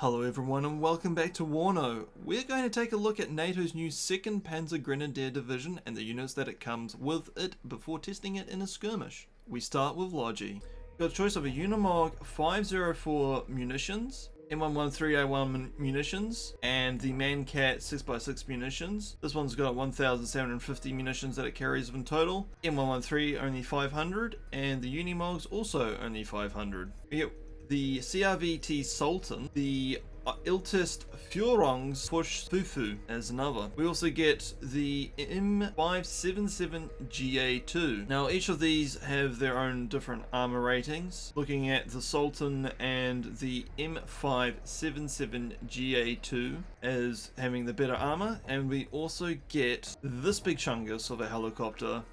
Hello everyone and welcome back to WARNO. We're going to take a look at NATO's new 2nd Panzer Grenadier Division and the units that it comes with it before testing it in a skirmish. We start with Logi. We've got a choice of a Unimog 504 munitions, M113A1 munitions, and the Mancat 6x6 munitions. This one's got 1,750 munitions that it carries in total. M113 only 500, and the Unimogs also only 500. We get the CRVT Sultan, the Iltist Führungs Push Fufu as another. We also get the M577GA2. Now each of these have their own different armor ratings. Looking at the Sultan and the M577GA2 as having the better armor, and we also get this big chungus of a helicopter,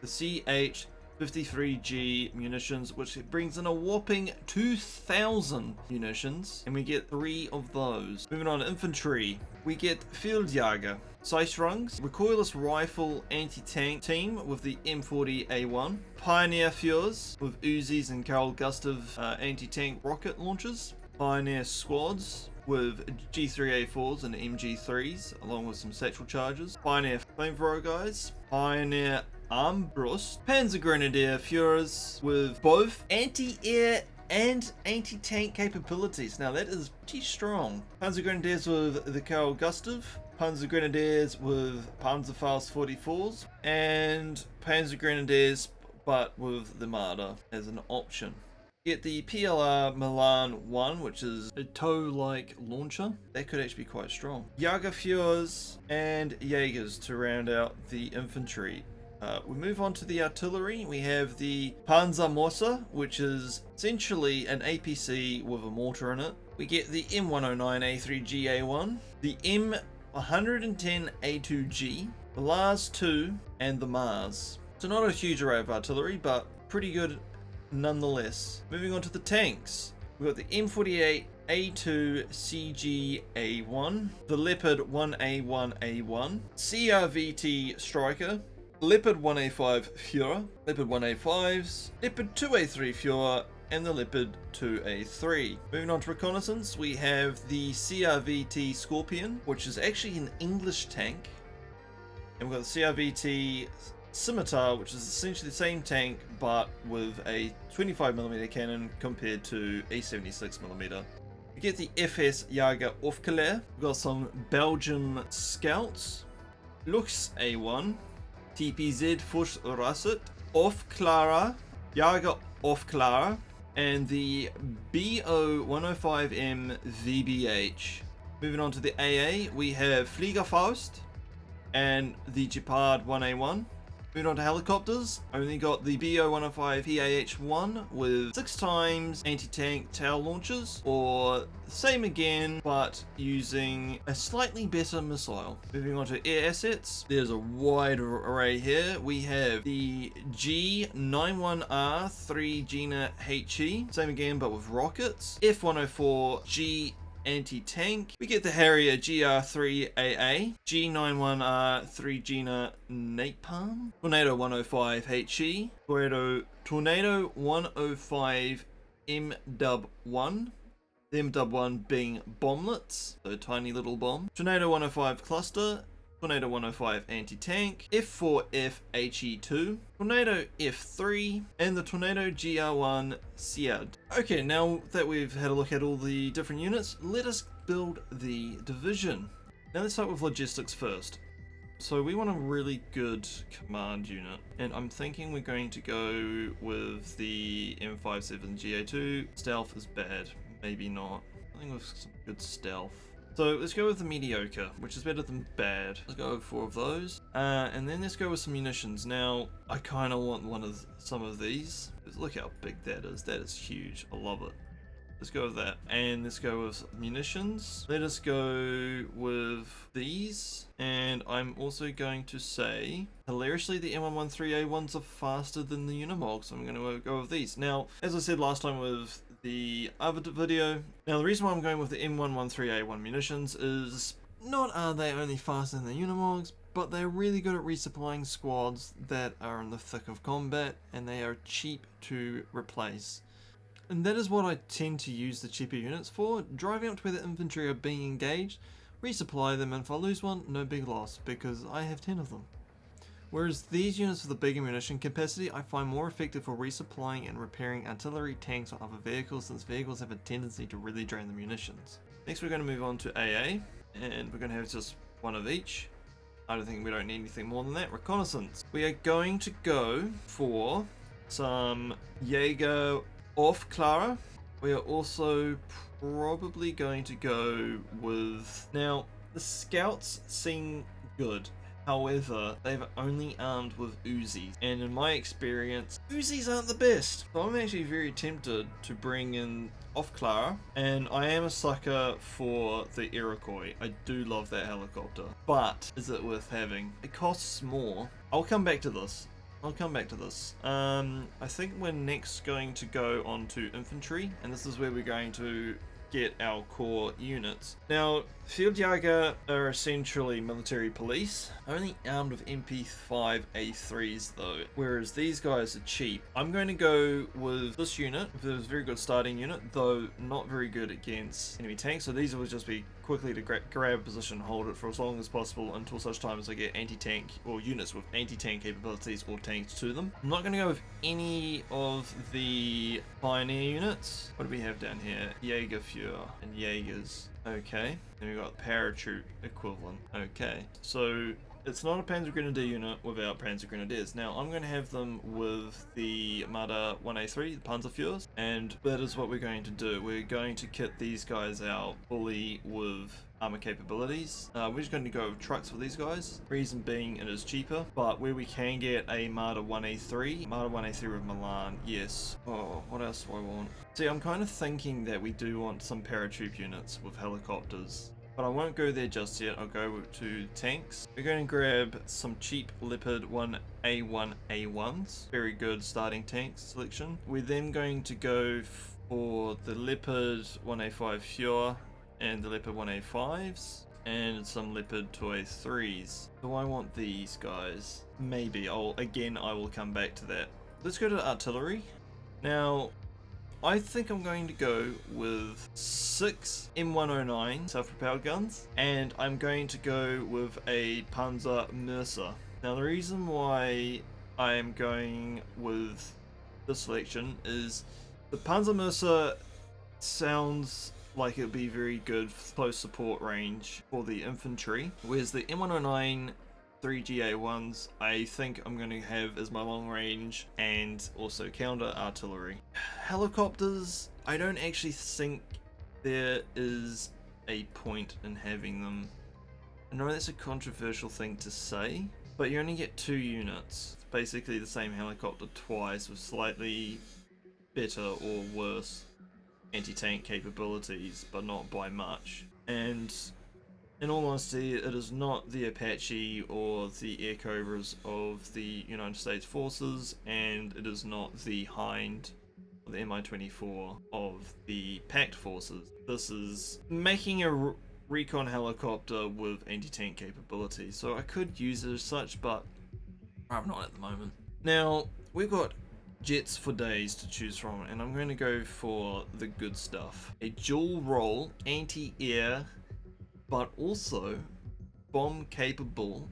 the CH-53G munitions, which brings in a whopping 2,000 munitions, and we get 3 of those. Moving on to infantry, we get Fieldjäger, Sicherungs, recoilless rifle anti-tank team with the M40A1, Pioneer Führers with Uzis and Karl Gustav anti-tank rocket launchers, Pioneer squads with G3A4s and MG3s along with some satchel charges, Pioneer flamethrower guys, Pioneer Armbrust, Panzer Grenadier Führers with both anti-air and anti-tank capabilities. Now that is pretty strong. Panzer Grenadiers with the Karl Gustav, Panzer Grenadiers with Panzerfaust 44s, and Panzer Grenadiers but with the Marder as an option. Get the PLR Milan 1, which is a tow-like launcher. That could actually be quite strong. Jägerführers and Jaegers to round out the infantry. We move on to the artillery. We have the Panzermörser, which is essentially an APC with a mortar in it. We get the M109A3GA1, the M110A2G, the Lars 2, and the Mars. So not a huge array of artillery, but pretty good nonetheless. Moving on to the tanks. We've got the M48A2CGA1, the Leopard 1A1A1, CRVT Striker, Leopard 1A5 Führer, Leopard 1A5s, Leopard 2A3 Führer, and the Leopard 2A3. Moving on to reconnaissance, we have the CRVT Scorpion, which is actually an English tank. And we've got the CRVT Scimitar, which is essentially the same tank, but with a 25mm cannon compared to a 76mm. We get the FS Jager Aufklärer. We've got some Belgium Scouts, Lux A1, TPZ Fusch Rasset, Aufklärer, Jager Aufklärer, and the BO105M VBH. Moving on to the AA, we have Fliegerfaust and the Gepard 1A1. Moving on to helicopters, only got the BO105 PAH-1 with 6 times anti-tank tail launchers, or same again, but using a slightly better missile. Moving on to air assets, there's a wide array here. We have the G91R 3 Gina HE, same again but with rockets, F104G anti-tank. We get the Harrier GR3AA, G91R 3 Gina Napalm, Tornado 105 HE, Tornado 105 MW1, the MW1 being bomblets, so tiny little bomb, Tornado 105 Cluster, Tornado 105 anti-tank, F4F HE2, Tornado F3, and the Tornado GR1 Siad. Okay, now that we've had a look at all the different units, let us build the division. Now let's start with logistics first. So we want a really good command unit, and I'm thinking we're going to go with the M57GA2. Stealth is bad, maybe not. I think with some good stealth. So let's go with the mediocre, which is better than bad. Let's go with 4 of those. And then let's go with some munitions. Now, I kind of want some of these. Look how big that is. That is huge. I love it. Let's go with that. And let's go with munitions. Let us go with these. And I'm also going to say, hilariously, the M113A1s are faster than the Unimog, so I'm going to go with these. Now, as I said last time with the other video, now the reason why I'm going with the M113A1 munitions is not are they only faster than the Unimogs, but they're really good at resupplying squads that are in the thick of combat, and they are cheap to replace. And that is what I tend to use the cheaper units for, driving up to where the infantry are being engaged, resupply them, and if I lose one, no big loss, because I have 10 of them. Whereas these units with the bigger munition capacity I find more effective for resupplying and repairing artillery, tanks, or other vehicles, since vehicles have a tendency to really drain the munitions. Next we're going to move on to AA, and we're going to have just one of each. I don't think we don't need anything more than that. Reconnaissance. We are going to go for some Jaeger off Clara. We are also probably going to go with... Now, the scouts seem good. However, they've only armed with Uzis, and in my experience, Uzis aren't the best. So I'm actually very tempted to bring in off Clara, and I am a sucker for the Iroquois. I do love that helicopter, but is it worth having? It costs more. I'll come back to this. I think we're next going to go on to infantry, and this is where we're going to get our core units. Now, Feldjäger are essentially military police, only armed with MP5A3s though, whereas these guys are cheap. I'm going to go with this unit. It was a very good starting unit, though not very good against enemy tanks, so these will just be quickly to grab a position, hold it for as long as possible until such time as I get anti-tank or units with anti-tank capabilities or tanks to them. I'm not going to go with any of the Pioneer units. What do we have down here? Jägerführer and Jaegers. Okay, then we've got paratroop equivalent. Okay, so it's not a Panzer Grenadier unit without Panzer Grenadiers. Now, I'm going to have them with the Marder 1A3, the Panzerführers, and that is what we're going to do. We're going to kit these guys out fully with armor capabilities. We're just going to go with trucks for these guys. Reason being, it is cheaper, but where we can get a Marder 1A3 with Milan, yes. Oh, what else do I want? See, I'm kind of thinking that we do want some paratroop units with helicopters. But I won't go there just yet. I'll go to tanks. We're going to grab some cheap Leopard 1A1A1s. Very good starting tank selection. We're then going to go for the Leopard 1A5 Führer and the Leopard 1A5s and some Leopard 2A3s. Do I want these guys? Maybe. I will come back to that. Let's go to artillery. Now, I think I'm going to go with 6 M109 self-propelled guns, and I'm going to go with a Panzer Mercer. Now the reason why I am going with this selection is the Panzer Mercer sounds like it would be very good for close support range for the infantry, whereas the M109 3GA1s I think I'm going to have as my long range and also counter artillery. Helicopters, I don't actually think there is a point in having them. I know that's a controversial thing to say, but you only get 2 units. It's basically the same helicopter twice with slightly better or worse anti-tank capabilities, but not by much. And in all honesty, it is not the Apache or the Air Cobras of the United States Forces, and it is not the Hind or the Mi-24 of the Pact Forces. This is making a recon helicopter with anti-tank capabilities, so I could use it as such, but I'm not at the moment. Now, we've got jets for days to choose from, and I'm going to go for the good stuff. A dual role anti-air but also bomb capable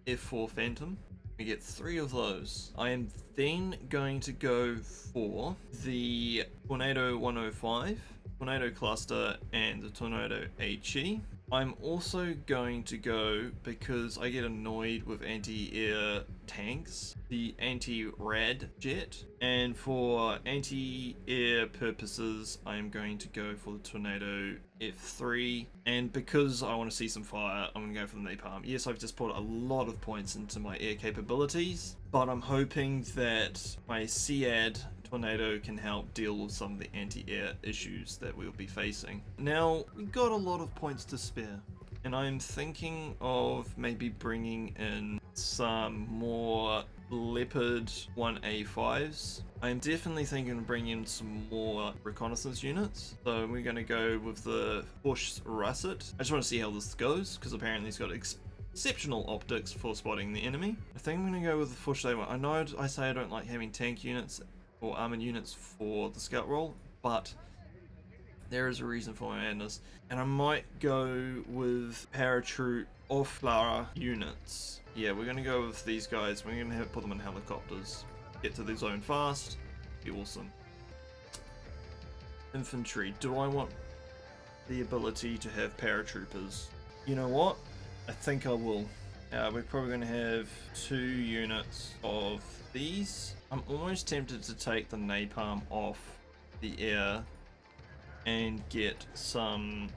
F4 Phantom. We get 3 of those. I am then going to go for the Tornado 105, Tornado Cluster, and the Tornado HE. I'm also going to go, because I get annoyed with anti-air tanks, the anti-rad jet, and for anti-air purposes I'm going to go for the Tornado F3, and because I want to see some fire I'm going to go for the Napalm. Yes, I've just put a lot of points into my air capabilities, but I'm hoping that my SEAD Tornado can help deal with some of the anti-air issues that we'll be facing. Now, we've got a lot of points to spare, and I'm thinking of maybe bringing in some more Leopard 1A5s. I'm definitely thinking of bringing in some more reconnaissance units, so we're going to go with the Push Russet. I just want to see how this goes, because apparently it's got exceptional optics for spotting the enemy. I think I'm going to go with the Push. I know I say I don't like having tank units or armored units for the scout role, but there is a reason for my madness, and I might go with paratroop off Clara units. Yeah, we're gonna go with these guys. We're gonna put them in helicopters. Get to the zone fast. Be awesome. Infantry. Do I want the ability to have paratroopers? You know what? I think I will. We're probably going to have 2 units of these. I'm almost tempted to take the napalm off the air and get some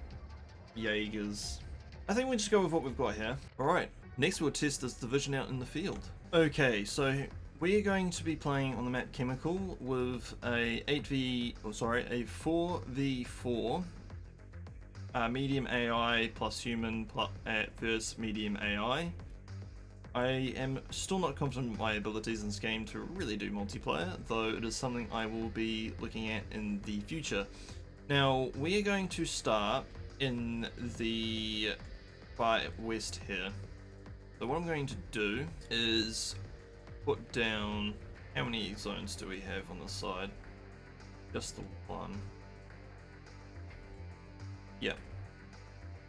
Jaegers. I think we'll just go with what we've got here. Alright, next we'll test this division out in the field. Okay, so we are going to be playing on the map Chemical with a 4v4 medium AI plus human versus medium AI. I am still not confident in my abilities in this game to really do multiplayer, though it is something I will be looking at in the future. Now, we are going to start in the far west here. So what I'm going to do is put down, how many zones do we have on the side? Just the one. Yep.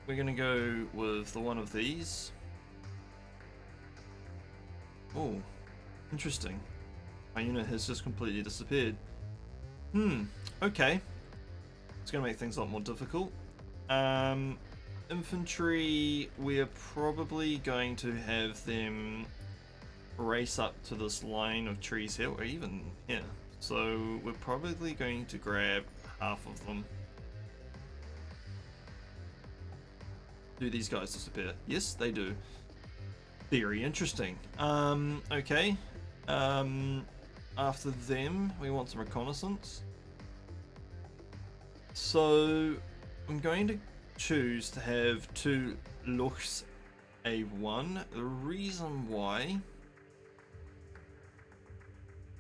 We're going to go with the one of these. Oh, interesting. My unit has just completely disappeared. Okay. It's going to make things a lot more difficult. Infantry, we're probably going to have them race up to this line of trees here, or even here. So we're probably going to grab half of them. Do these guys disappear? Yes, they do. Very interesting. Okay. After them, we want some reconnaissance. So I'm going to choose to have 2 Luchs A1. The reason why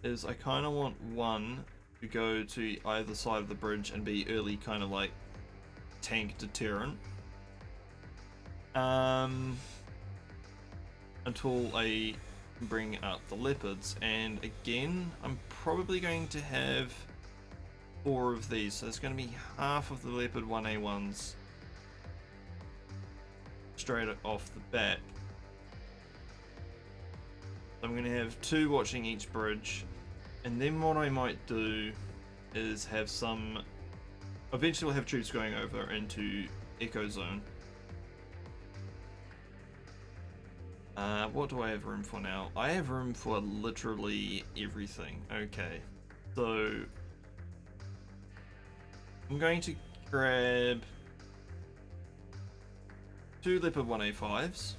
is I kind of want one to go to either side of the bridge and be early kind of like tank deterrent. Until I bring out the leopards, and again I'm probably going to have 4 of these, so it's going to be half of the leopard 1A1s straight off the bat. I'm going to have 2 watching each bridge, and then what I might do is have some, eventually we'll have troops going over into Echo Zone. What do I have room for now? I have room for literally everything. Okay, so I'm going to grab 2 Leopard 1A5s,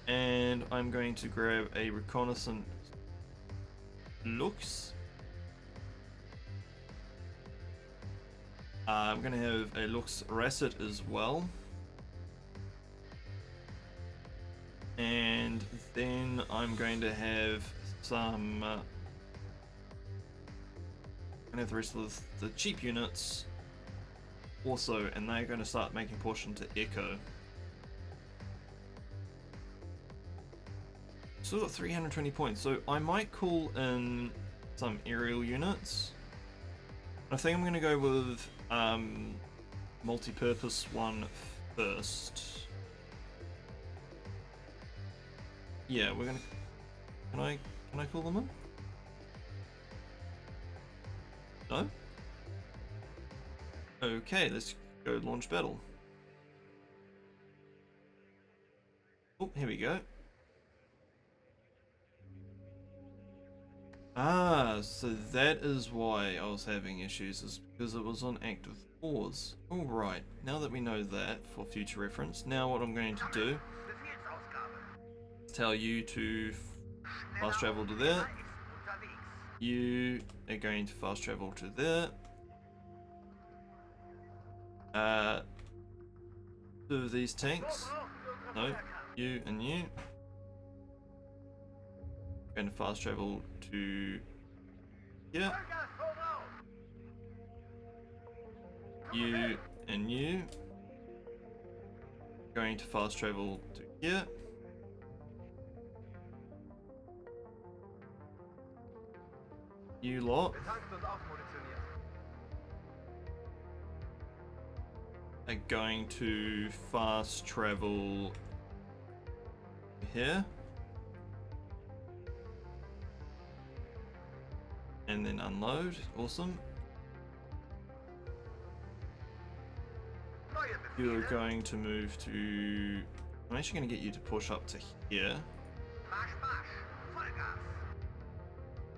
and I'm going to grab a reconnaissance Lux. I'm going to have a Lux Rasset as well. And then I'm going to have some and have the rest of the cheap units also, and they're going to start making portion to Echo. Still got 320 points, so I might call in some aerial units. I think I'm going to go with multi-purpose one first. Yeah, we're gonna. Can I call them in? No? Okay, let's go launch battle. Oh, here we go. Ah, so that is why I was having issues, is because it was on active pause. Alright, now that we know that for future reference, now what I'm going to do, tell you to fast travel to there. You are going to fast travel to there. 2 of these tanks. No, you and you. Going to fast travel to here. You and you. Going to fast travel to here. You lot are going to fast travel here. And then unload. Awesome. You're going to move to... I'm actually going to get you to push up to here.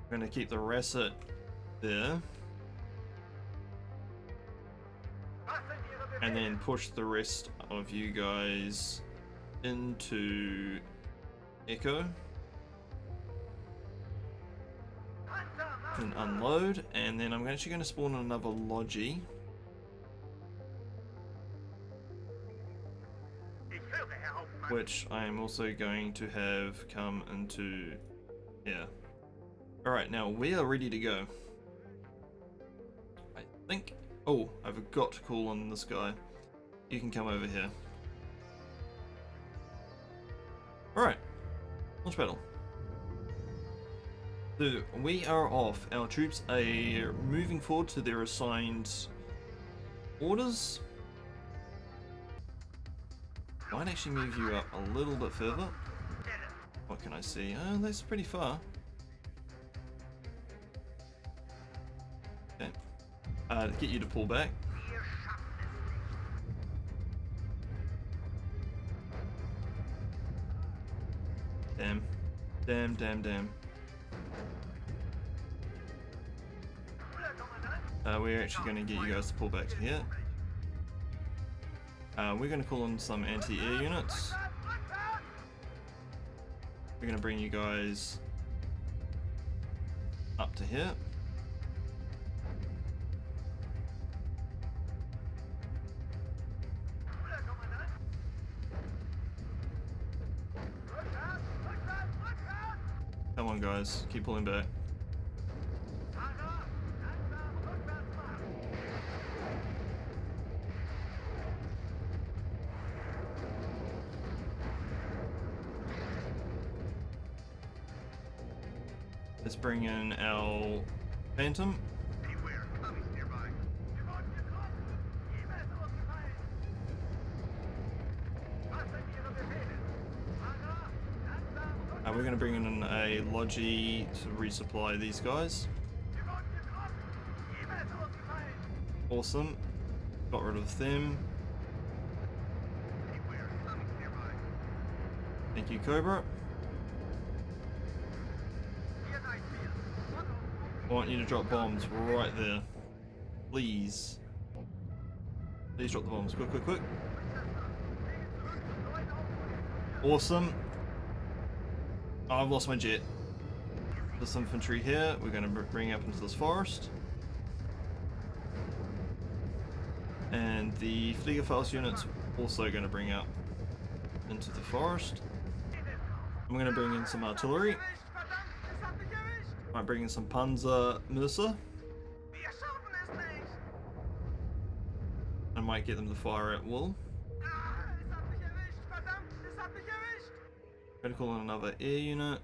I'm going to keep the Rasset there. And then push the rest of you guys into Echo. And unload. And then I'm actually going to spawn another Logi. Which I am also going to have come into here. Alright, now we are ready to go. I think... Oh, I forgot to call on this guy. You can come over here. Alright, launch battle. So, we are off. Our troops are moving forward to their assigned orders. Might actually move you up a little bit further. What can I see? Oh, that's pretty far. Okay. Get you to pull back. Damn. Damn, damn, damn. We're actually going to get you guys to pull back to here. We're going to call in some anti-air units. We're going to bring you guys up to here. Come on guys, keep pulling back. Let's bring in our Phantom. We're going to bring in a Logi to resupply these guys. Awesome. Got rid of them. Thank you, Cobra. I want you to drop bombs right there. Please. Please drop the bombs. Quick, quick, quick. Awesome. Oh, I've lost my jet. There's some infantry here. We're going to bring up into this forest. And the Fliegerfaust unit's also going to bring up into the forest. I'm going to bring in some artillery. Might bring in some Panzer Division. I might get them to fire at will. Going to call in another air unit.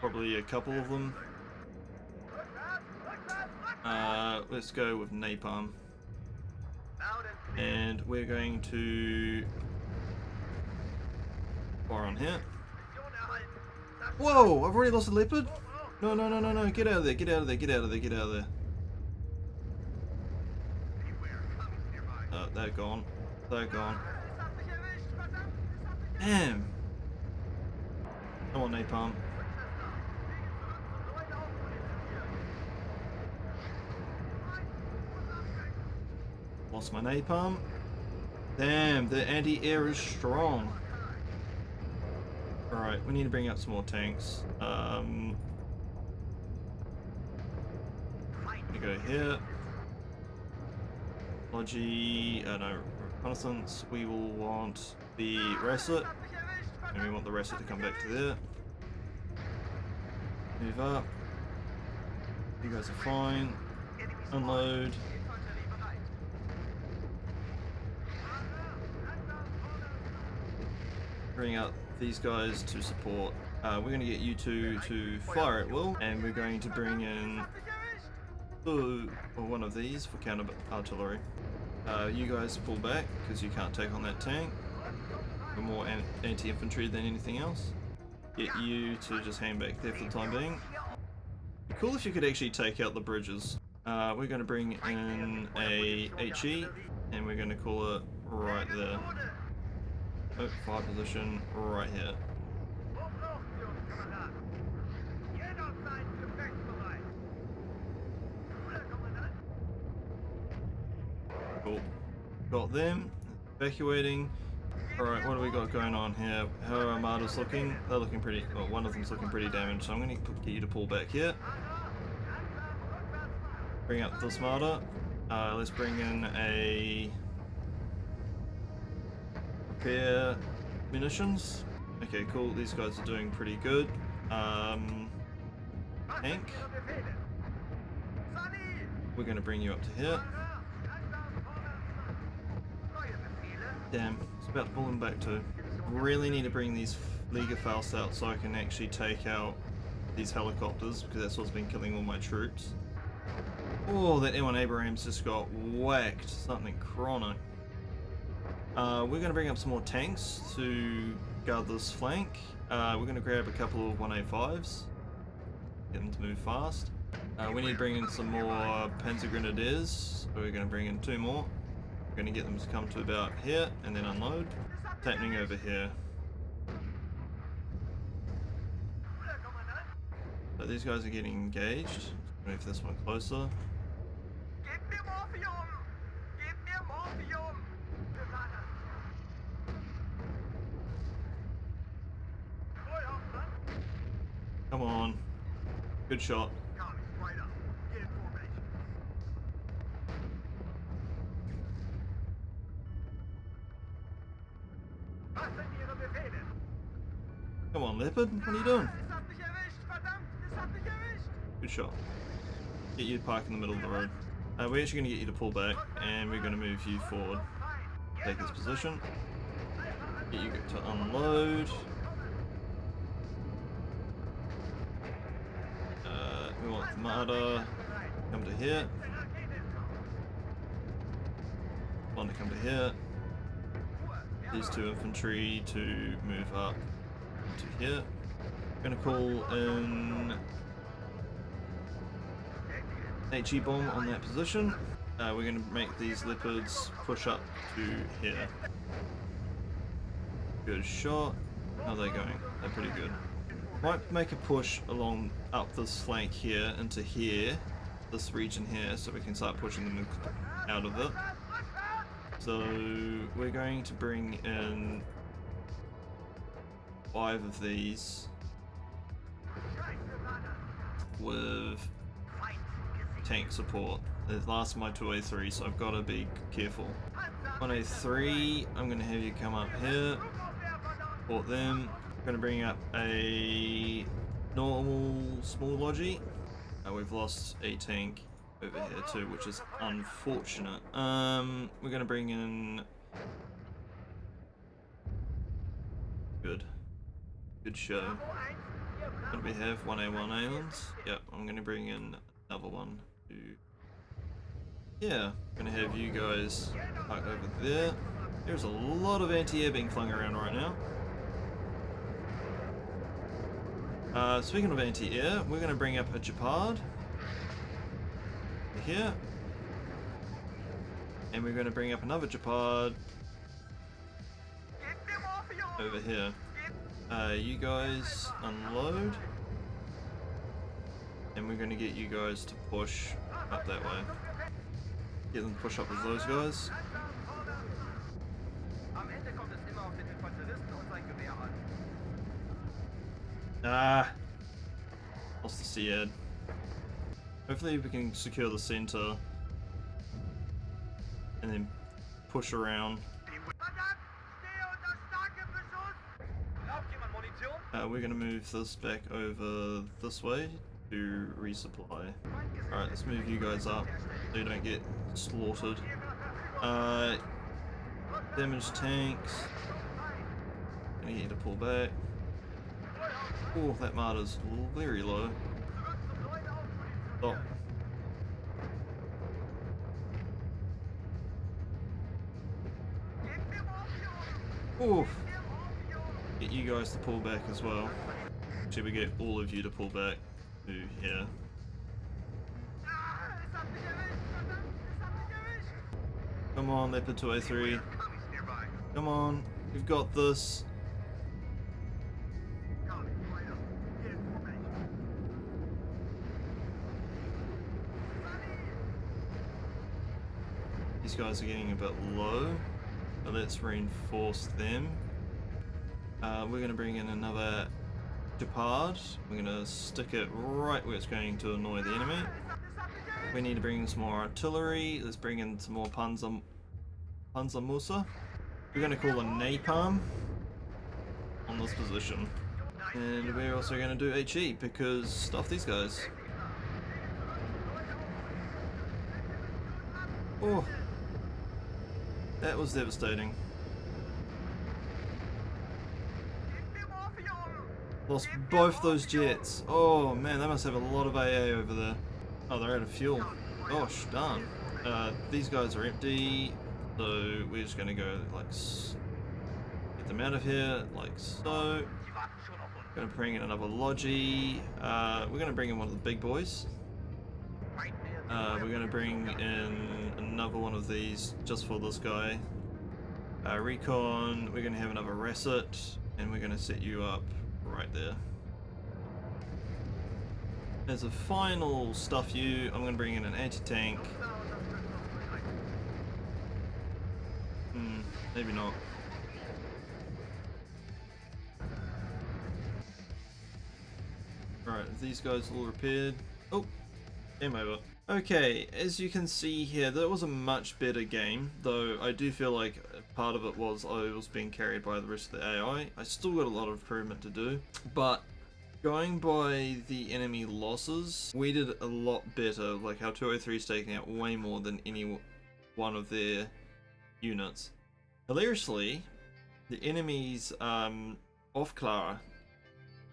Probably a couple of them. Let's go with napalm. And we're going to fire on here. Whoa! I've already lost a leopard? No, no, no, no, no. Get out of there, get out of there, get out of there, get out of there. They're gone. They're gone. Damn! Come on, napalm. Lost my napalm. Damn, the anti-air is strong. Alright, we need to bring up some more tanks. We go here. Logi, no, reconnaissance. We will want the Rasset. And we want the Rasset to come back to there. Move up. You guys are fine. Unload. Bring out these guys to support We're going to get you two to fire at will, and we're going to bring in one of these for counter artillery. You guys pull back because you can't take on that tank. We're more anti-infantry than anything else. Get you to just hang back there for the time being. Cool if you could actually take out the bridges. We're going to bring in a HE, and we're going to call it right there. Oh, fire position right here. Cool. Got them. Evacuating. Alright, what do we got going on here? How are armadas looking? They're looking pretty... well, one of them's looking pretty damaged, so I'm going to get you to pull back here. Bring up this armada. Let's bring in a... repair munitions. Okay, cool. These guys are doing pretty good. Tank. We're going to bring you up to here. Damn, it's about to pull them back too. Really need to bring these Fliegerfaust out so I can actually take out these helicopters, because that's what's been killing all my troops. Oh, that M1 Abrams just got whacked. Something chronic. We're going to bring up some more tanks to guard this flank. We're going to grab a couple of 1A5s. Get them to move fast. We need to bring in some more Panzer Grenadiers. So we're going to bring in 2 more. We're going to get them to come to about here and then unload. What's happening over here? So these guys are getting engaged. Move this one closer. Come on. Good shot. Come on, Leopard. What are you doing? Good shot. Get you to park in the middle of the road. We're actually going to get you to pull back, and we're going to move you forward. Take this position. Get you to unload. We want the Marder. Come to here. One to come to here. These 2 infantry to move up to here. We're going to call in HE bomb on that position. We're going to make these Leopards push up to here. Good shot. How are they going? They're pretty good. Might make a push along up this flank here into here, this region here, so we can start pushing them out of it. So we're going to bring in 5 of these with tank support. The last of my 2A3, so I've got to be careful. 1A3, I'm going to have you come up here, support them. I'm going to bring up a normal small logi. We've lost a tank over here too, which is unfortunate. We're going to bring in... Good show. What do we have? 1A1 Islands? Yep, I'm going to bring in another one. Yeah, I'm going to have you guys parked over there. There's a lot of anti-air being flung around right now. Speaking of anti-air, we're going to bring up a Gepard here, and we're going to bring up another Gepard over here. You guys unload, and we're going to get you guys to push up that way. Get them to push up with those guys. Lost the Sead. Hopefully we can secure the center and then push around. We're going to move this back over this way to resupply. Alright, let's move you guys up so you don't get slaughtered. Damaged tanks. Gonna get you to pull back. Oh, that martyr's very low. Oh. Oof. Get you guys to pull back as well. Should we get all of you to pull back to here? Come on, Leopard 2A3. Come on, we've got this. These guys are getting a bit low, but let's reinforce them. We're going to bring in another Gepard. We're going to stick it right where it's going to annoy the enemy. We need to bring in some more artillery. Let's bring in some more Panzer Musa. We're going to call a napalm on this position. And we're also going to do HE because stuff these guys. Oh, that was devastating. Lost both those jets. Oh man, they must have a lot of AA over there. Oh, they're out of fuel. Gosh darn. These guys are empty, so we're just gonna go like get them out of here, like so. Gonna bring in another Logi. We're gonna bring in one of the big boys. We're gonna bring in another one of these just for this guy. Recon. We're gonna have another Rasset, and we're gonna set you up right there. As a final stuff you, I'm going to bring in an anti-tank. Maybe not. Alright, these guys all repaired. Oh, game over. Okay, as you can see here, that was a much better game, though I do feel like part of it was I was being carried by the rest of the AI. I still got a lot of improvement to do, but going by the enemy losses, we did a lot better. Like our 203 is taking out way more than any one of their units. Hilariously, the enemy's off Clara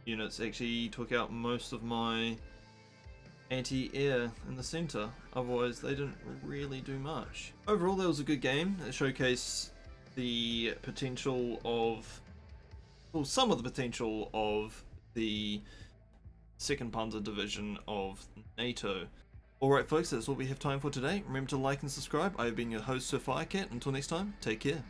units actually took out most of my anti-air in the center. Otherwise they didn't really do much. Overall, that was a good game. It showcased the potential of, well, some of the potential of the 2nd Panzer Division of NATO. Alright folks, that's all we have time for today. Remember to like and subscribe. I have been your host, Sir Firecat. Until next time, take care.